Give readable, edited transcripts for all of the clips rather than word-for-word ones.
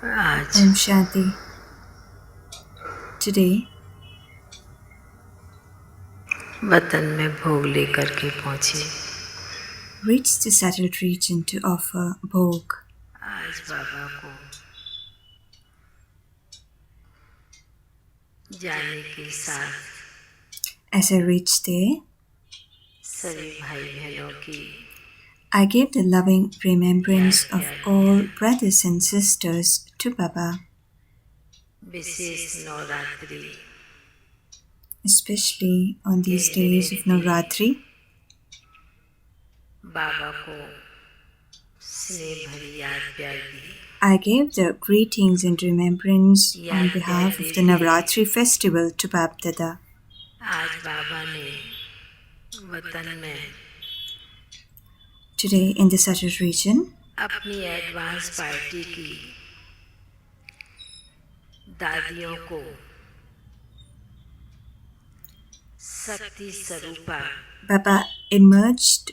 आज Om Shanti. Today, वतन में भोग लेकर के पहुंचे। reached the settled region to offer bhog. आज बाबा को जाने के साथ As I reached there, सभी भाई बहनों की I gave the loving remembrance of all brothers and sisters to Baba, wishes Navratri especially on these days of Navratri. बाबा को स्नेह भरी याद प्यार दी। I gave the greetings and remembrance on behalf of the Navratri festival to Bab Dada. आज बाबा ने वतन में Today, in the settled region, अपनी एडवांस पार्टी की दादियों को शक्ति स्वरूपा Baba emerged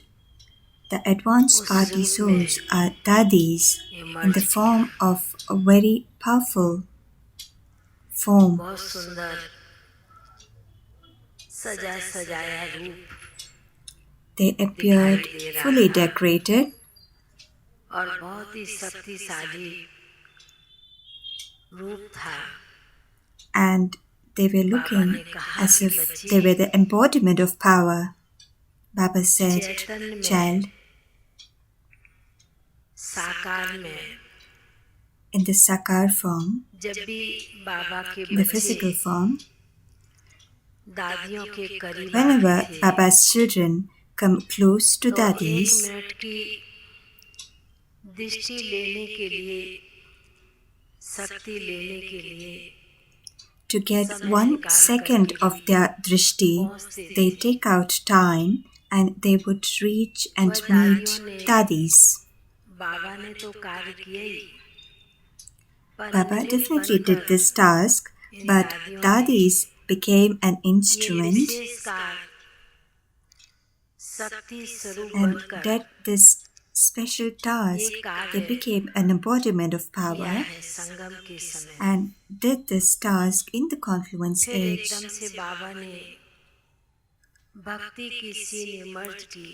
the advanced party souls are dadis in the form of a very powerful form. बहुत सुंदर सजा सजाया रूप They appeared fully decorated और बहुत ही शक्तिशाली रूप था। and they were looking as if they were the embodiment of power. Baba said, "Child, साकार में in the sakar form, जब भी बाबा के the physical बच्चे form, दादियों के करीब whenever आते थे Baba's children come close to तो एक dadis, मिनट की दृष्टि लेने के लिए शक्ति लेने के लिए to get 1 second of their drishti, they take out time and they would reach and meet dadis. बाबा ने तो कार्य किया ही Baba definitely did this task, but dadis became an instrument विशेष कार्य शक्ति स्वरूप and बनकर did this special task. They became an embodiment of power है संगम के समय। and did this task in the confluence फिर age. एकदम से बाबा ने भक्ति की सीन इमर्ज की।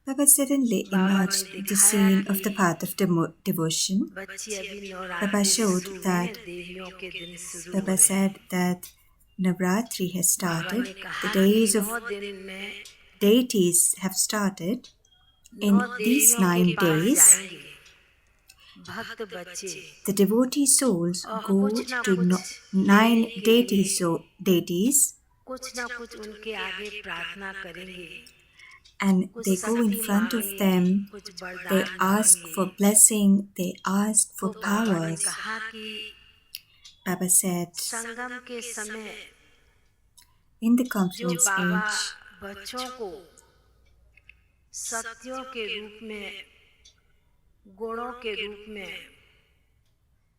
Baba suddenly emerged the scene of the path of devotion. बच्ची अभी Baba नवरात्रि showed शुरू that है, देवियों के दिन शुरू Baba हुए। said that Navratri has Baba started, ने the कहा days कि of 9 दिन में deities have started. In 9 these देवियों के 9 पास days, जाएंगे भक्त बच्चे the devotee souls और go कुछ ना to कुछ 9 लेने के deities, लिए deities कुछ ना कुछ उनके आगे प्रार्थना करेंगे। and कुछ they go in शक्ति front of मांगेंगे, them. कुछ They वरदान ask मांगेंगे। for blessing, they ask for तो बाबा ने powers. कहा कि Baba said, संगम के समय in the जो confluence बाबा age, बच्चों को शक्तियों के रूप में गुणों के रूप में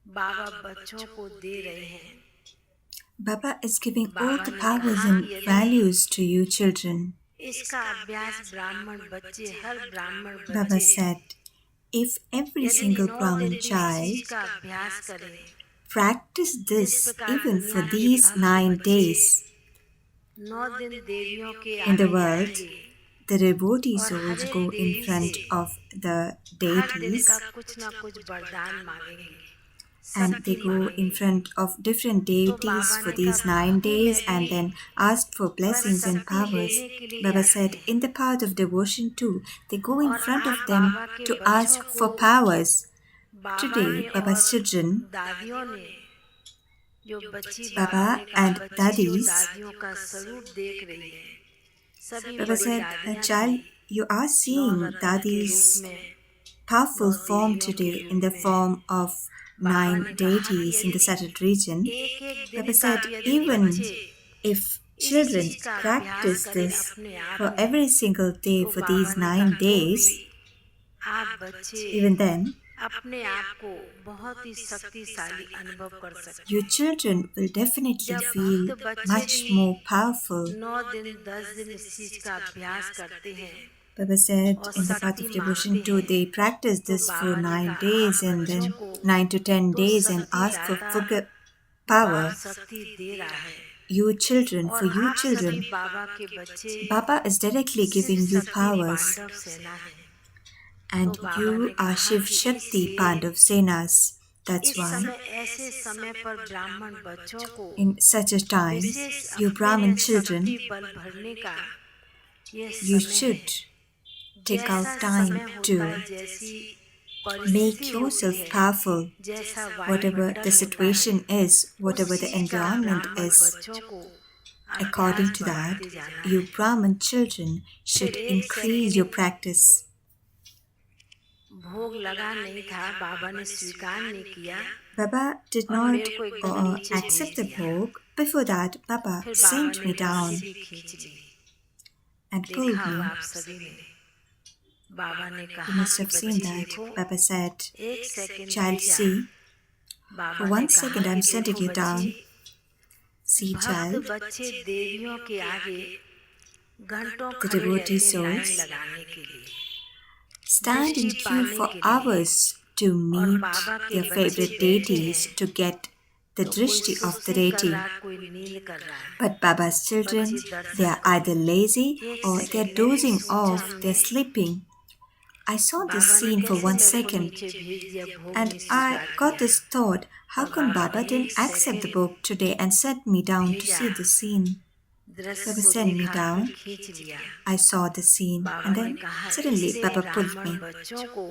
बाबा बच्चों को दे रहे हैं। Baba is giving all the powers and values to you children. इसका अभ्यास ब्राह्मण बच्चे हर ब्राह्मण Baba बच्चे said, if every यदि single 9 Brahmin दिन इस child चीज का अभ्यास करें, practice this even for दुनिया के these भक्त 9 बच्चे days, 9 दिन देवियों के in the आगे world, जाएंगे the devotee और souls हर एक go in देवी front से of the हर दिन deities का कुछ ना कुछ वरदान मांगेंगे, and शक्ति they go in मांगेंगे। front of different deities for these 9 days and then ask for blessings and powers. Baba said, in the path of devotion too, they go in front of them to ask for powers. Today, Baba's children, दादियों ने जो बच्ची Baba बाबा ने कहा and बच्ची जो daddies, दादियों का स्वरूप देख रही है, सभी Baba बड़ी said, दादियां child, थी, you are seeing रत्न के रूप daddy's में powerful नौ form देवियों के today रूप in the में। form of बाबा 9 ने कहा deities in the यदि settled region. एक एक दिन Baba का said, यदि even बच्चे if इस children चीज का अभ्यास practice करें this अपने आप for में, every single day तो for बाबा these ने 9 कहा तो days, भी आप बच्चे even then, अपने आप को बहुत ही शक्तिशाली अनुभव कर सकते your हैं। children will definitely जब feel भक्त बच्चे much भी more powerful 9 दिन 10 दिन इस चीज का अभ्यास करते हैं Baba said और in the path शक्ति of devotion मांगते too, हैं they practiced तो this for बाबा ने 9 कहा days and बच्चों then को 9 to 10 तो days and शक्ति asked for दाता power. बाप शक्ति दे रहा है You children, और for you आप सभी children, बाबा के बच्चे Baba is directly Shiv giving you शक्ति powers, पांडव सेना है and तो बाबा you ने are कहा Shiv कि Shakti इससे Pandav Senas. That's इस why, समय ऐसे समय पर ब्राह्मण बच्चों को in such a time, wishes you अपने Brahmin में children, शक्ति बल भरने का ये you समय है should take out जैसा time समय होता to है जैसी परिस्थिति make होती yourself है powerful. जैसा Whatever वायुमंडल the होता है situation is, whatever the उसी का environment ब्राह्मण is, बच्चों को according अभ्यास to that, बढ़ाते जाना you है Brahmin children should फिर एक increase your सेकंड practice. भोग लगा नहीं था बाबा ने स्वीकार नहीं किया Baba did और not मेरे को एकदम नीचे भेज accept the दिया bhog. Before that, Baba फिर बाबा sent ने me down रस्सी भी खींच ली and pulled देखा me. होगा आप सभी ने बाबा ने You कहा must कि have seen बच्ची that. देखो Baba said, एक सेकंड child, रुक जा see, बाबा for ने 1 second कहा I'm कि sending देखो you down. बच्ची See, भक्त child, बच्चे देवियों के आगे घंटों the खड़े devotee रहते लाइन souls लगाने के लिए stand in दृष्टि queue पाने for के लिए hours to और meet बाबा के their बच्चे favorite बैठे deities हैं to get the तो कोई drishti of the सुस्ती कर deity. रहा है कोई नींद कर रहा है But Baba's children, बच्ची they दर्शन are करो either lazy एक or they're सेकंड dozing सोचा off, हमने they're sleeping. I saw this बाबा ने scene for कैसे 1 मेरे को second नीचे भेज दिया भोग and नहीं I स्वीकार got किया this thought, how और come बाबा Baba ने didn't एक accept the second book today and sent me down to भेजा see the scene? दृश्य Baba को sent me देखा down. फिर खींच लिया I saw the scene Baba and ने then कहा suddenly इससे Baba pulled ब्राह्मण me. बच्चों को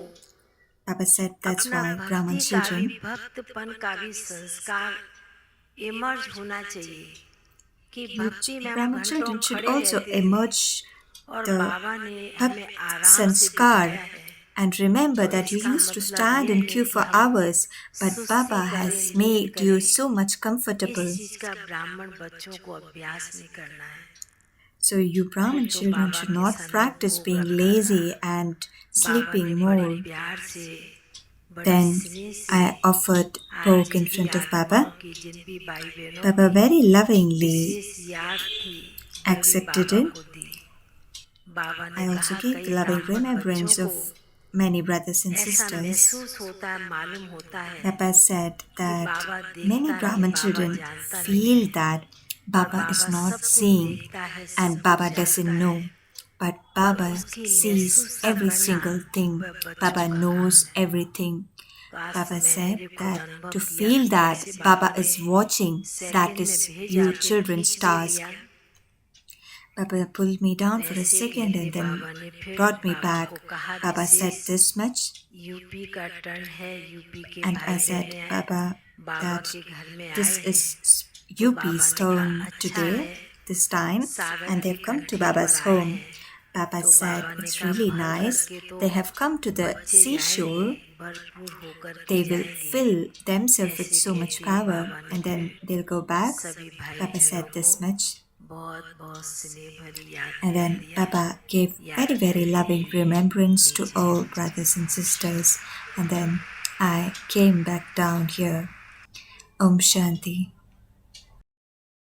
Baba said that's अपना why Brahman भक्ति का भी children, भक्तपन का भी संस्कार इमर्ज होना चाहिए कि you भक्ति में हम Brahman घंटों children should खड़े also रहते थे emerge और the बाबा ने हमें Bhakt आराम से Sanskar बिठाया है and remember तो that you इसका used to मतलब stand ये in है queue कि for हम hours, but सुस्ती Baba करें has नींद made you करें so much इस comfortable. चीज का ब्राह्मण बच्चों को अभ्यास नहीं करना है So you Brahmin तो children बाबा should के not सामने practice भोग being रखा था lazy and बाबा ने sleeping बड़े more. प्यार से बड़े Then स्नेह से I offered आज pork in की front of आत्माओं Baba. की जिन भी भाई बहनों Baba की very lovingly विशेष याद थी वो भी accepted बाबा it. को दी बाबा ने I also कहा gave कई the loving ब्राह्मण remembrance बच्चों of को many brothers and ऐसा sisters. महसूस होता है मालूम होता है Baba said कि that बाबा many देखता नहीं Brahmin बाबा children जानता नहीं feel है that और Baba बाबा is सब not कुछ seeing देखता है and सब Baba कुछ doesn't जानता know. है But पर Baba उसकी sees महसूस every करना single thing. वह बच्चों Baba का knows काम है everything. तो आज Baba मैंने said भी खुद that अनुभव to किया feel कि that कैसे Baba बाबा is ने watching, that सेकंड में is भेजा you फिर children's खींच भी task. लिया Baba pulled me down for a ऐसे ही second मेरे and then बाबा ने फिर brought me बाबा back. को कहा Baba said विशेष this much, यूपी का टर्न है यूपी के and I भाई said, बहने हैं Baba, बाबा that के घर में this आए हैं is तो बाबा UP's ने कहा turn अच्छा today, है this time, सागर and की they've come to कंठी पर Baba's आए home. हैं Baba तो said, बाबा ने it's कहा really भर nice. करके तो They have come to the बच्चे seashore. जाएंगे भरपूर होकर के They will जाएंगे fill themselves with ऐसे so much कहते power बाबा ने and then फिर they'll go back. सभी भाई Baba बहनों said को this much. बहुत बहुत स्नेह भरी याद And दिला then दिया Baba gave याद very, very करके loving remembrance to नीचे all brothers and sisters. And then I came back down here. Om Shanti.